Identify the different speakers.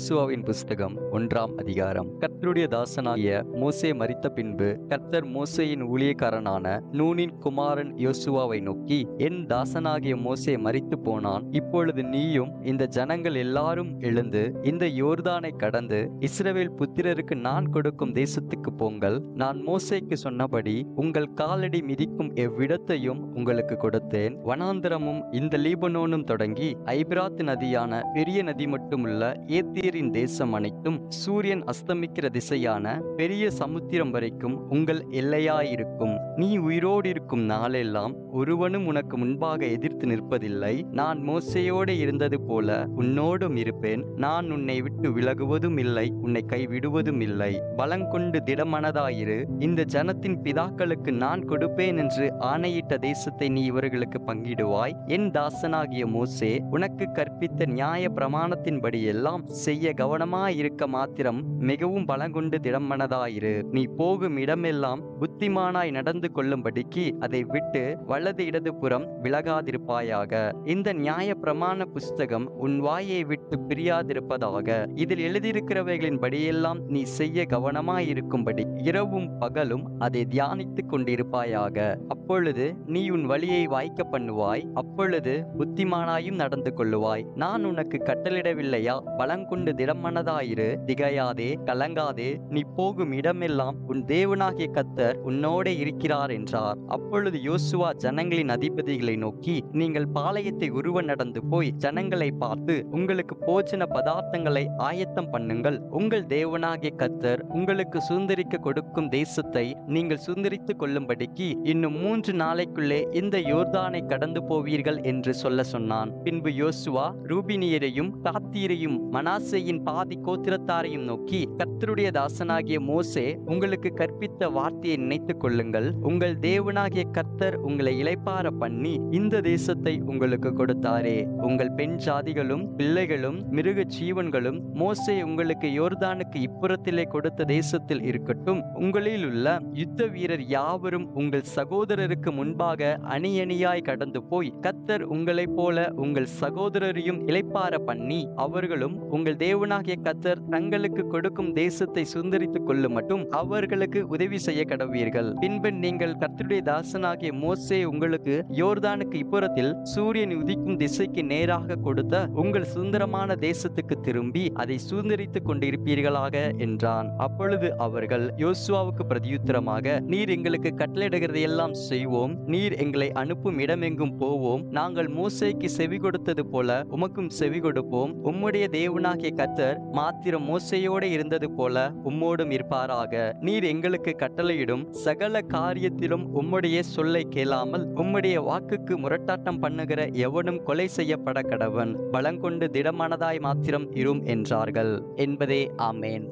Speaker 1: யோசுவாவின் புஸ்தகம் 1ஆம் அதிகாரம். கர்த்தருடைய தாசனாகிய மோசே மரித்த பின்பு கர்த்தர் மோசேயின் ஊழியக்காரனான நூனின் குமாரன் யோசுவாவை நோக்கி, என் தாசனாகிய மோசே மரித்து போனான். இப்பொழுது நீயும் இந்த ஜனங்கள் எல்லாரும் எழுந்து இந்த யோர்தானை கடந்து இஸ்ரவேல் புத்திரருக்கு நான் கொடுக்கும் தேசத்துக்கு போங்கள். நான் மோசேக்கு சொன்னபடி உங்கள் காலடி மிதிக்கும் எவ்விடத்தையும் உங்களுக்கு கொடுத்தேன். வனாந்தரமும் இந்த லீபனோனும் தொடங்கி ஐபிராத் நதியான பெரிய நதி மட்டுமுள்ள ஏத்தியரின் தேசம் அனைத்தும் சூரியன் அஸ்தமிக்கிற திசையான பெரிய சமுத்திரம் வரைக்கும் உங்கள் எல்லையாயிருக்கும். நீ உயிரோடு இருக்கும் நாளெல்லாம் ஒருவனும் உனக்கு முன்பாக எதிர்த்து நிற்பதில்லை. நான் மோசேயோடு இருந்தது போல உன்னோடும் இருப்பேன். நான் உன்னை விட்டு விலகுவதும் இல்லை, உன்னை கைவிடுவதும் இல்லை. பலங்கொண்டு திடமனதாயிரு. இந்த ஜனத்தின் பிதாக்களுக்கு நான் கொடுப்பேன் என்று ஆணையிட்ட தேசத்தை நீ இவர்களுக்கு பங்கிடுவாய். என் தாசனாகிய மோசே உனக்கு கற்பித்த நியாய பிரமாணத்தின்படி எல்லாம் செய்ய கவனமாயிருக்க மாத்திரம் மிகவும் பலங்கொண்டு திடமனதாயிரு. நீ போகும் இடமெல்லாம் புத்திமானாய் நடந்து கொள்ளும்படிக்கு அதை விட்டு வலது இடது புறம் விலகாதிருப்பாயாக. இந்த நியாய பிரமாண புஸ்தகம் உன் வாயை விட்டு பிரியாதிருப்பதாக. இதில் எழுதியிருக்கிறவைகளின் படியெல்லாம் நீ செய்ய கவனமாயிருக்கும்படி இரவும் பகலும் அதை தியானித்துக் கொண்டிருப்பாயாக. அப்பொழுது நீ உன் வழியை வாய்க்க பண்ணுவாய். அப்பொழுது புத்திமானாயும் நடந்து கொள்ளுவாய். நான் உனக்கு கட்டளிடவில்லையா? பலங்கொண்டு திடமனதாயிரு, திகையாதே, கலங்காதே. நீ போகும் இடமெல்லாம் உன் தேவனாகிய கர்த்தர் உன்னோடே இருக்கிறார் என்றார். அப்பொழுது யோசுவா ஜனங்களின் அதிபதிகளை நோக்கி, நீங்கள் பாளையத்தை உருவ நடந்து போய் ஜனங்களை பார்த்து உங்களுக்கு போஜன பதார்த்தங்களை ஆயத்தம் பண்ணுங்கள். உங்கள் தேவனாகிய கர்த்தர் உங்களுக்கு சுதந்திரிக்க கொடுக்கும் தேசத்தை நீங்கள் சுதந்திரித்துக் கொள்ளும்படிக்கு இன்னும் 3 நாளைக்குள்ளே இந்த யோர்தானை கடந்து போவீர்கள் என்று சொல்ல சொன்னான். பின்பு யோசுவா ரூபினியரையும் காத்தியரையும் மனாசேயின் பாதி கோத்திரத்தாரையும் நோக்கி, கர்த்தருடைய தாசனாகிய மோசே உங்களுக்கு கற்பித்த வார்த்தையை நினைத்துக் கொள்ளுங்கள். உங்கள் தேவனாகிய கர்த்தர் உங்களை இளைப்பார பண்ணி இந்த தேசத்தை உங்களுக்கு கொடுத்தாரே. உங்கள் பெண் ஜாதிகளும் பிள்ளைகளும் மிருக ஜீவன்களும் மோசே உங்களுக்கு யோர்தானுக்கு இப்புறத்திலே கொடுத்த தேசத்தில் இருக்கட்டும். உங்களில் உள்ள யுத்த வீரர் யாவரும் உங்கள் சகோதரருக்கு முன்பாக அணி அணியாய் கடந்து போய் கர்த்தர் உங்களைப் போல உங்கள் சகோதரரையும் இளைப்பார பண்ணி அவர்களும் உங்கள் தேவனாகிய கர்த்தர் தங்களுக்கு கொடுக்கும் தேசத்தை சுதந்திரித்துக் கொள்ளும் மட்டும் அவர்களுக்கு உதவி செய்ய கடவீர்கள். பின்பு நீங்கள் கர்த்தருடைய தாசனாகிய மோசே உங்களுக்கு யோர்தானுக்கு இப்புறத்தில் சூரியன் உதிக்கும் திசைக்கு நேராக கொடுத்த உங்கள் சுதந்திரமான தேசத்துக்கு திரும்பி அதை சுதந்திரித்துக் கொண்டிருப்பீர்களாக என்றான். அப்பொழுது அவர்கள் யோசுவாவுக்கு பிரதியுத்தரமாக, நீர் எங்களுக்கு கட்டளையிடுகிறதையெல்லாம் செய்வோம். நீர் எங்களை அனுப்பும் இடமெங்கும் போவோம். நாங்கள் மோசேக்கு செவி கொடுத்தது போல உமக்கும் செவி கொடுப்போம். உம்முடைய தேவனாகிய கர்த்தர் மாத்திரம் மோசேயோடு இருந்தது போல உம்மோடும் இருப்பாராக. நீர் எங்களுக்கு கட்டளையிடும் சகல காரியத்திலும் உம்முடைய சொல்லை கேளாமல் உம்முடைய வாக்குக்கு முரட்டாட்டம் பண்ணுகிற எவனும் கொலை செய்யப்பட கடவன். பலங்கொண்டு திடமானதாய் மாத்திரம் இரும் என்றார்கள் என்பதே. ஆமேன்.